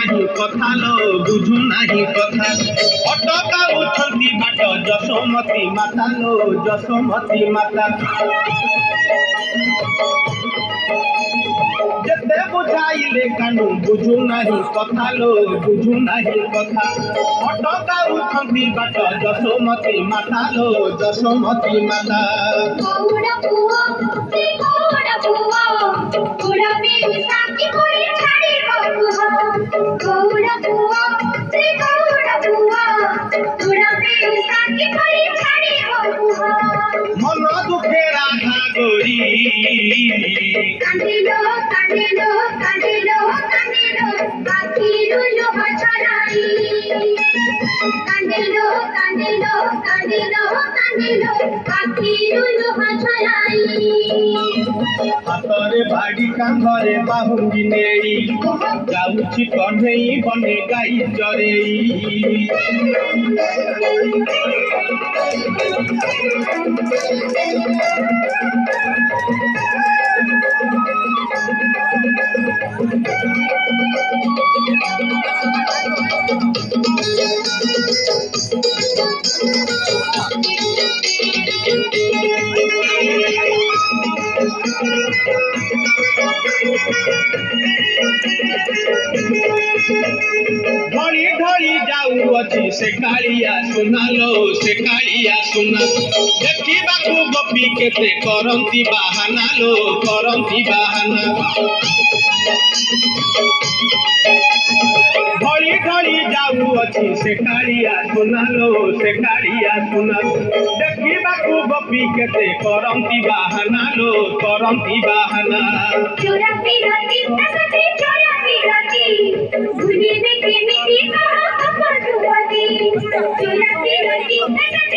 नहीं कथा लो बुझु नहीं कथा अटका उठंती बाट जसोमती माता लो जसोमती माता जते बुझाइले कानू बुझु नहीं कथा लो बुझु नहीं कथा अटका उठंती बाट जसोमती माता लो जसोमती माता गौड़ा बुआ से गौड़ा बुआ गौड़ा मेरी साथी कोई छाड़ी बुआ गौड़ा बुआ से गौड़ा बुआ गौड़ा मेरी साथी कोई छाड़ी बुआ मन दुखे राधा गोरी कांदिलो कांदिलो कांदिलो कांदिलो आखिरु लोह छड़ाई कांदिलो कांदिलो कांदिलो कांदिलो आखिरु लोह छड़ाई हातरे बाड़ी कांधरे बाहुंगी नेई जाउछि कन्हेई बने गाई चरेई ढली ढली जाऊ अच्छी से कालिया सुना सुना देखा गोपी केते करंती बाहाना लो करंती बाहाना ढली ढली जाऊ अच्छी से कालिया सुना देखा गोपी केते करंती बाहाना लो करंती बाहाना चोरा पिराती तकती चोरा पिराती भूली में की मिठी कहा अपजुवती चोरा पिराती